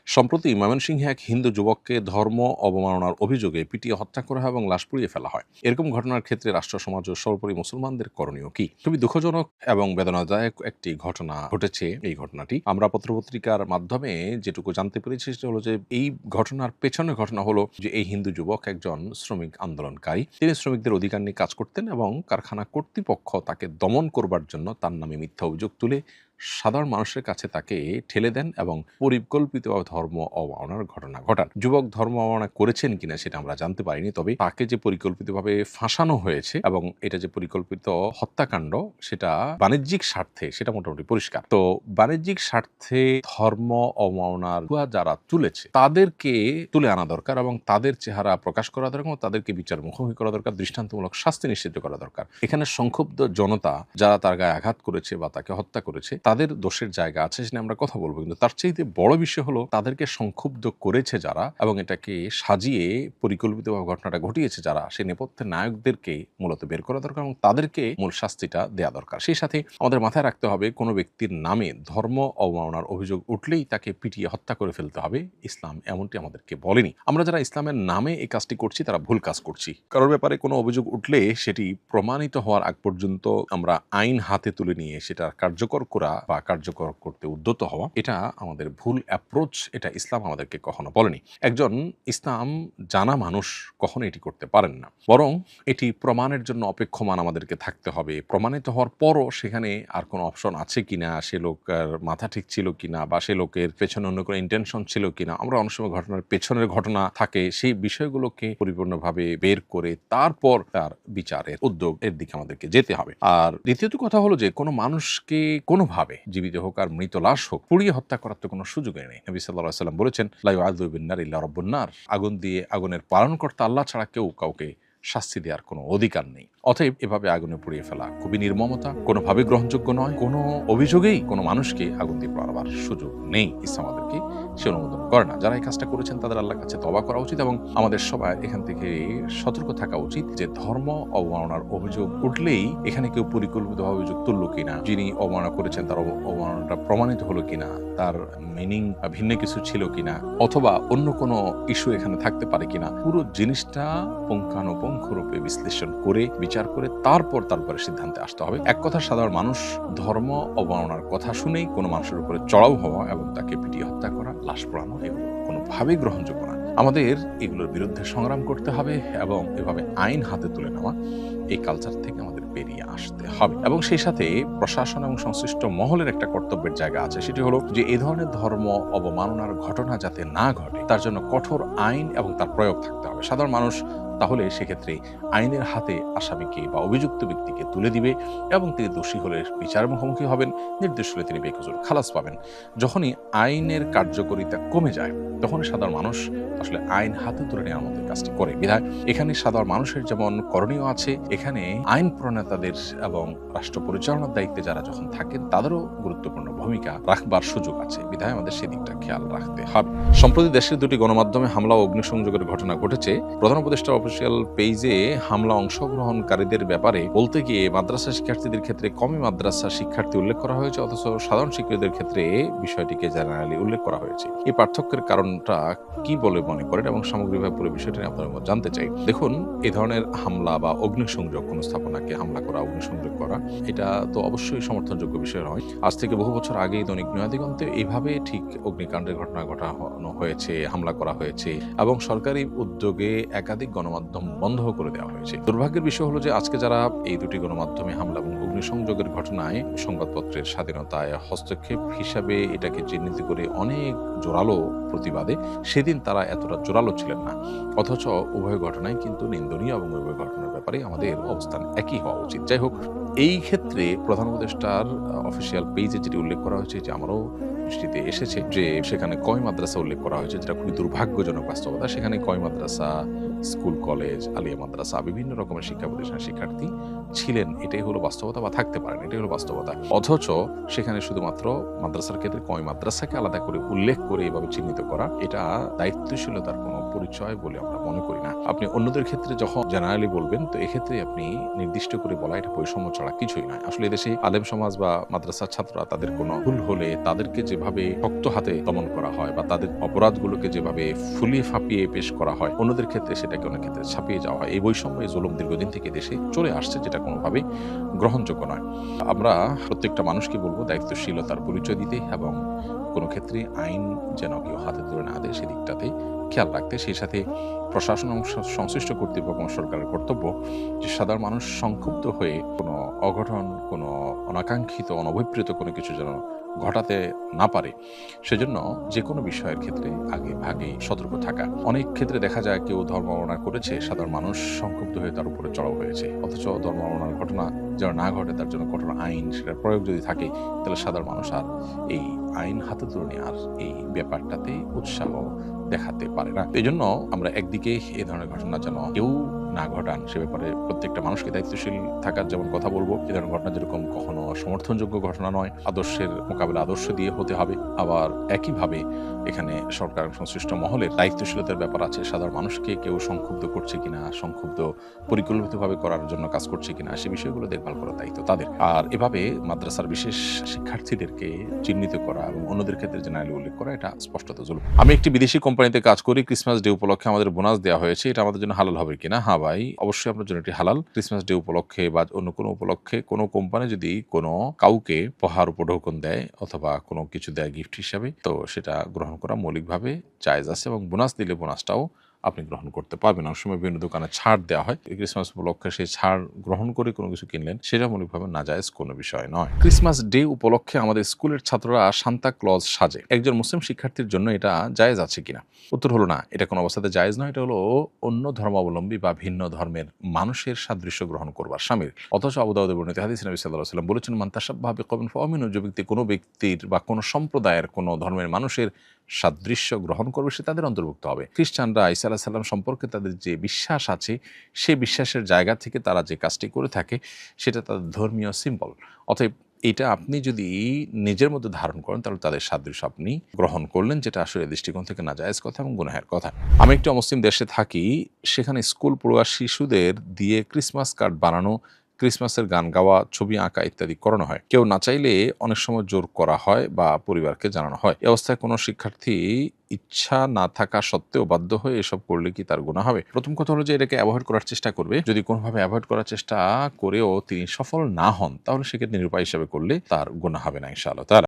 সম্প্রতি ময়মনসিংহে এক হিন্দু যুবককে ধর্ম অবমাননার অভিযোগে পিটিয়ে হত্যা করা হয় এবং লাশ পুড়িয়ে ফেলা হয়। এরকম ঘটনার ক্ষেত্রে রাষ্ট্র সমাজ ও সর্বোপরি মুসলমানদের করণীয় কি? খুবই দুঃখজনক এবং বেদনাদায়ক একটি ঘটনা ঘটেছে। এই ঘটনাটি আমরা পত্রপত্রিকার মাধ্যমে যেটুকু জানতে পেরেছি সেটা হলো যে এই ঘটনার পেছনে ঘটনা হলো যে এই হিন্দু যুবক একজন শ্রমিক আন্দোলনকারী। তিনি শ্রমিকদের অধিকার নিয়ে কাজ করতেন এবং কারখানা কর্তৃপক্ষ তাকে দমন করবার জন্য তার নামে মিথ্যা অভিযোগ তুলে সাধারণ মানুষের কাছে তাকে ঠেলে দেন এবং পরিকল্পিতভাবে ধর্ম অবমাননার ঘটনা ঘটান। যুবক ধর্ম অবমাননা করেছেন কিনা সেটা আমরা জানতে পারিনি, তবে তাকে যে পরিকল্পিতভাবে ফাঁসানো হয়েছে এবং এটা যে পরিকল্পিত হত্যাকাণ্ড সেটা বাণিজ্যিক স্বার্থে সেটা মোটামুটি পরিষ্কার। তো বাণিজ্যিক স্বার্থে ধর্ম অবমাননার যারা তুলেছে তাদেরকে তুলে আনা দরকার এবং তাদের চেহারা প্রকাশ করা দরকার এবং তাদেরকে বিচার মুখোমুখি করা দরকার, দৃষ্টান্তমূলক শাস্তি নিশ্চিত করা দরকার। এখানে সংক্ষুব্ধ জনতা যারা তার গায়ে আঘাত করেছে বা তাকে হত্যা করেছে তাদের দোষের জায়গা আছে, সেটা আমরা কথা বলবো, কিন্তু তার চাইতে বড় বিষয় হলো তাদেরকে সংক্ষুব্ধ করেছে যারা এবং এটাকে সাজিয়ে পরিকল্পিতভাবে ঘটনাটা ঘটিয়েছে যারা, সেই নেপথ্যের নায়কদেরকে মূলত বের করা দরকার এবং তাদেরকে মূল শাস্তিটা দেয়া দরকার। সেই সাথে আমাদের মাথায় রাখতে হবে কোনো ব্যক্তির নামে ধর্ম অবমাননার অভিযোগ উঠলেই তাকে পিটিয়ে হত্যা করে ফেলতে হবে, ইসলাম এমনটি আমাদেরকে বলেনি। আমরা যারা ইসলামের নামে এই কাজটি করছি তারা ভুল কাজ করছি। কারোর ব্যাপারে কোনো অভিযোগ উঠলে সেটি প্রমাণিত হওয়ার আগ পর্যন্ত আমরা আইন হাতে তুলে নিয়ে সেটা কার্যকর করা বা কার্যকর করতে উদ্যত হওয়া, এটা আমাদের ভুল অ্যাপ্রোচ। এটা ইসলাম আমাদেরকে কখনো বলেনি। একজন ইসলাম জানা মানুষ কখনো এটি করতে পারেন না, বরং এটি প্রমাণের জন্য অপেক্ষমান আমাদেরকে থাকতে হবে। প্রমাণিত হওয়ার পরও সেখানে আর কোনো অপশন আছে কিনা, সে লোকের মাথা ঠিক ছিল কিনা বা সে লোকের পেছনে অন্য কোনো ইন্টেনশন ছিল কিনা, আমরা অনেক সময় ঘটনার পেছনের ঘটনা থাকে সেই বিষয়গুলোকে পরিপূর্ণভাবে বের করে তারপর তার বিচারের উদ্যোগ এর দিকে আমাদেরকে যেতে হবে। আর দ্বিতীয়ত কথা হলো যে কোনো মানুষকে কোনোভাবে জীবিত হোক আর মৃত লাশ হোক পুড়িয়ে হত্যা করার তো কোনো সুযোগই নেই। নবী সাল্লাল্লাহু আলাইহি ওয়াসাল্লাম বলেছেন, লা ইউআযযিবু বিন-নার ইল্লা রাব্বুন নার, আগুন দিয়ে আগুনের পালনকর্তা আল্লাহ ছাড়া কেউ কাউকে শাস্তি দেওয়ার কোনো অধিকার নেই। অতএব এভাবে আগুনে পুড়িয়ে ফেলা খুবই নির্মমতা, কোনোভাবে গ্রহণযোগ্য নয়। কোনো অভিযোগেই কোনো মানুষকে আগুন দিয়ে পোড়াবার সুযোগ নেই। ইসলাম আমাদেরকে সে অনুমোদন করে না। যারা এই কাজটা করেছেন তাদের আল্লাহর কাছে তওবা করা উচিত এবং আমাদের সবাই এখান থেকে সতর্ক থাকা উচিত যে ধর্ম অবমাননার অভিযোগ উঠলেই এখানে কেউ পরিকল্পিতভাবে অভিযোগ তুলল কিনা, যিনি অবমাননা করেছেন তার অবমাননাটা প্রমাণিত হলো কিনা, তার মিনিং ভিন্ন কিছু ছিল কিনা, অথবা অন্য কোনো ইস্যু এখানে থাকতে পারে কিনা, পুরো জিনিসটা পুঙ্খানুপুঙ্খরূপে বিশ্লেষণ করে বিচার করে তারপর তারপরে সিদ্ধান্তে আসতে হবে। এক কথা, সাধারণ মানুষ ধর্ম অবমাননার কথা শুনেই কোনো মানুষের উপরে চড়াও হওয়া এবং তাকে পিটিয়ে হত্যা করা, লাশ পোড়ানো, এগুলো কোনোভাবেই গ্রহণযোগ্য না। আমাদের এগুলোর বিরুদ্ধে সংগ্রাম করতে হবে এবং এভাবে আইন হাতে তুলে নেওয়া, এই কালচার থেকে আমাদের বেরিয়ে আসতে হবে। এবং সেই সাথে প্রশাসন এবং সংশ্লিষ্ট মহলের একটা কর্তব্যের জায়গা আছে, সেটি হলো যে এই ধরনের ধর্ম অবমাননার ঘটনা যাতে না ঘটে তার জন্য কঠোর আইন এবং তার প্রয়োগ থাকতে হবে। সাধারণ মানুষ তাহলে সেক্ষেত্রে আইনের হাতে আসামিকে বা অভিযুক্ত ব্যক্তিকে তুলে দিবে এবং তিনি দোষী হলে বিচারের মুখোমুখি হবেন, নির্দোষ হলে তিনি বেকসুর খালাস পাবেন। যখনই আইনের কার্যকারিতা কমে যায় তখন সাধারণ মানুষ আসলে আইন হাতে তুলে নেওয়ার মতো কাজটি করে। বিধায় এখানে সাধারণ মানুষের যেমন করণীয় আছে, এখানে আইন প্রণেতাদের এবং রাষ্ট্র পরিচালনার দায়িত্বে যারা যখন থাকেন তাদেরও গুরুত্বপূর্ণ ভূমিকা রাখবার সুযোগ আছে। বিধায় আমাদের সেদিকটা খেয়াল রাখতে হবে। সম্প্রতি দেশের দুটি গণমাধ্যমে হামলা ও অগ্নিসংযোগের ঘটনা ঘটেছে। প্রধান উপদেষ্টার অফিসিয়াল পেজে হামলা অংশগ্রহণকারীদের ব্যাপারে বলতে গিয়ে মাদ্রাসা শিক্ষার্থীদের ক্ষেত্রে কমি মাদ্রাসা শিক্ষার্থী উল্লেখ করা হয়েছে, অথচ সাধারণ শিক্ষার্থীদের ক্ষেত্রে বিষয়টিকে জেনারেলি উল্লেখ করা হয়েছে। এই পার্থক্যের কারণটা কি বলে মনে করেন এবং সামগ্রিকভাবে পুরো বিষয়টি নিয়ে আপনাদের মধ্যে জানতে চাই। দেখুন, এই ধরনের হামলা বা অগ্নিসংযোগ, কোনো স্থাপনাকে হামলা করা, অগ্নিসংযোগ করা, এটা তো অবশ্যই সমর্থনযোগ্য বিষয় নয়। আজ থেকে বহু বছর আগেই দৈনিক নয়াদিগন্তে এইভাবে ঠিক অগ্নিকাণ্ডের ঘটনা ঘটানো হয়েছে, হামলা করা হয়েছে এবং সরকারি উদ্যোগে একাধিক গণমাধ্যম বন্ধ করে দেওয়া হয়েছে। দুর্ভাগ্যের বিষয় হলো যে আজকে যারা এই দুটি গণমাধ্যমে হামলা এবং অগ্নিসংযোগের ঘটনায় সংবাদপত্রের স্বাধীনতায় হস্তক্ষেপ হিসাবে এটাকে চিহ্নিত করে অনেক জোরালো প্রতিবাদে, সেদিন তারা এতটা জোরালো ছিলেন না। অথচ উভয় ঘটনাই কিন্তু নিন্দনীয় এবং উভয় ঘটনার ব্যাপারে আমাদের অবস্থান একই হওয়া উচিত। যাই হোক, এই ক্ষেত্রে প্রধান উপদেষ্টার অফিসিয়াল পেজে যেটি উল্লেখ করা হয়েছে, যে আমারও দৃষ্টিতে এসেছে, যে সেখানে কয় মাদ্রাসা উল্লেখ করা হয়েছে, যেটা খুবই দুর্ভাগ্যজনক বাস্তবতা। সেখানে কয় মাদ্রাসা, স্কুল, কলেজ, আলিয়া মাদ্রাসা, বিভিন্ন রকমের শিক্ষা প্রতিষ্ঠানের শিক্ষার্থী ছিলেন, এটাই হলো বাস্তবতা, বা থাকতে পারেন, এটাই হলো বাস্তবতা। অথচ সেখানে শুধুমাত্র মাদ্রাসার ক্ষেত্রে কওমি মাদ্রাসাকে আলাদা করে উল্লেখ করে এভাবে চিহ্নিত করা, এটা দায়িত্বশীলতার কোনো পরিচয় বলে আমরা মনে করি না। আপনি অন্যদের ক্ষেত্রে যখন জেনারেলি বলবেন, তো এক্ষেত্রে আপনি নির্দিষ্ট করে বলা এটা বৈষম্য ছাড়া কিছুই নয়। আসলে এদেশে আলেম সমাজ বা মাদ্রাসার ছাত্ররা তাদের কোনো ভুল হলে তাদেরকে যেভাবে শক্ত হাতে দমন করা হয়, বা তাদের অপরাধগুলোকে যেভাবে ফুলিয়ে ফাঁপিয়ে পেশ করা হয়, অন্যদের ক্ষেত্রে সেটাকে অনেক ক্ষেত্রে ছাপিয়ে যাওয়া হয়। এই বৈষম্য, এই জুলুম দীর্ঘদিন থেকে দেশে চলে আসছে, যেটা কোনোভাবেই গ্রহণযোগ্য নয়। আমরা প্রত্যেকটা মানুষকে বলবো দায়িত্বশীলতার পরিচয় দিতে, এবং কোনো ক্ষেত্রে আইন যেন কেউ হাতে তুলে না দেয় সেদিকটাতে খেয়াল রাখতে। সেই সাথে প্রশাসন এবং সংশ্লিষ্ট কর্তৃপক্ষ এবং সরকারের কর্তব্য যে সাধারণ মানুষ সংক্ষুব্ধ হয়ে কোনো অঘটন, কোনো অনাকাঙ্ক্ষিত, অনভিপ্রেত কোনো কিছু যেন ঘটাতে না পারে, সেজন্য যে কোনো বিষয়ের ক্ষেত্রে আগে ভাগে সতর্ক থাকা। অনেক ক্ষেত্রে দেখা যায় কেউ ধর্ম অবমাননা করেছে, সাধারণ মানুষ সংক্ষুব্ধ হয়ে তার উপরে চড়াও হয়েছে, অথচ ধর্ম অবমাননার ঘটনা যেন না ঘটে তার জন্য কঠোর আইন, সেটার প্রয়োগ যদি থাকে, তাহলে সাধারণ মানুষ আর এই আইন হাতে তুলে নেওয়ার এই ব্যাপারটাতে উৎসাহ দেখাতে পারে না। এই জন্য আমরা একদিকে এই ধরনের ঘটনা যেন কেউ না ঘটান, সে ব্যাপারে প্রত্যেকটা মানুষকে দায়িত্বশীল থাকার যেমন কথা বলবো। এই ধরনের ঘটনা যেরকম কখনো সমর্থনযোগ্য ঘটনা নয়, আদর্শের মোকাবেলা আদর্শ দিয়ে হতে হবে। আবার একইভাবে এখানে সরকার সংশ্লিষ্ট মহলের দায়িত্বশীলতার ব্যাপার আছে। সাধারণ মানুষকে কেউ সংক্ষুব্ধ করছে কিনা, সংক্ষুব্ধ পরিকল্পিতভাবে করার জন্য কাজ করছে কিনা, সে বিষয়গুলো দেখভাল করার দায়িত্ব তাদের। আর এভাবে মাদ্রাসার বিশেষ শিক্ষার্থীদেরকে চিহ্নিত করা এবং অন্যদের ক্ষেত্রে জেনারেলি উল্লেখ করা, এটা স্পষ্টত জুলুম। আমি একটি বিদেশি কোম্পানিতে কাজ করি, ক্রিসমাস ডে উপলক্ষে আমাদের বোনাস দেওয়া হয়েছে, এটা আমাদের জন্য হালাল হবে কিনা? হ্যাঁ ভাই, অবশ্যই আপনার জন্য এটি হালাল। ক্রিসমাস ডে উপলক্ষে বা অন্য কোনো উপলক্ষে কোনো কোম্পানি যদি কোনো কাউকে উপহার উপঢৌকন দেয় অথবা কোনো কিছু দেয় গিফট হিসাবে, তো সেটা গ্রহণ করা মৌলিকভাবে জায়েজ আছে, এবং বোনাস দিলে বোনাসটাও আপনি গ্রহণ করতে পারবেন। অনেক সময় বিভিন্ন দোকানে ছাড় দেওয়া হয়, ক্রিসমাস উপলক্ষে সেই ছাড় গ্রহণ করে কোনো কিছু কিনলেন, সেটা মৌলিকভাবে নাজায়েজ কোনো বিষয় নয়। ক্রিসমাস ডে উপলক্ষে আমাদের স্কুলের ছাত্ররা সান্তা ক্লজ সাজে, একজন মুসলিম শিক্ষার্থীর জন্য এটা জায়েজ আছে কিনা? উত্তর হলো না, এটা কোনো অবস্থাতে জায়েজ নয়। এটা হলো অন্য ধর্মাবলম্বী বা ভিন্ন ধর্মের মানুষের সাদৃশ্য গ্রহণ করবার শামিল। অথচ আবু দাউদের বর্ণিত হাদিসে নবী সাল্লাল্লাহু আলাইহি ওয়াসাল্লাম বলেছেন, মান তাশাব্বাহা বিকওমিন ফাহুয়া মিনহুম, যে ব্যক্তি কোনো ব্যক্তির বা কোনো সম্প্রদায়ের কোনো ধর্মের মানুষের সাদৃশ্য গ্রহণ করবে, সে তাদের অন্তর্ভুক্ত হবে। খ্রিস্টানরা ঈসা আলাইহিস সালাম সম্পর্কে তাদের যে বিশ্বাস আছে, সেই বিশ্বাসের জায়গা থেকে তারা যে কাজটি করে থাকে, সেটা তাদের ধর্মীয় সিম্বল। অতএব এটা আপনি যদি নিজের মধ্যে ধারণ করেন, তাহলে তাদের সাদৃশ্য আপনি গ্রহণ করলেন, যেটা আসলে দৃষ্টিকোণ থেকে নাজায়েজ কথা এবং গুনাহের কথা। আমি একটি অমুসলিম দেশে থাকি, সেখানে স্কুল পড়ুয়া শিশুদের দিয়ে ক্রিসমাস কার্ড বানানো, ক্রিসমাসের গান গাওয়া, ছবি আঁকা ইত্যাদি করানো হয়। কেউ না চাইলে অনেক সময় জোর করা হয় বা পরিবারকে জানানো হয়। এই অবস্থায় কোনো শিক্ষার্থী ইচ্ছা না থাকা সত্ত্বেও বাধ্য হয়ে এসব করলে কি তার গুনাহ হবে? প্রথম কথা হলো যে এটাকে অ্যাভয়েড করার চেষ্টা করবে। যদি কোনোভাবে অ্যাভয়েড করার চেষ্টা করেও তিনি সফল না হন, তাহলে সেক্ষেত্রে নিরুপায় হিসাবে করলে তার গুনাহ হবে না ইনশাআল্লাহ তাআলা।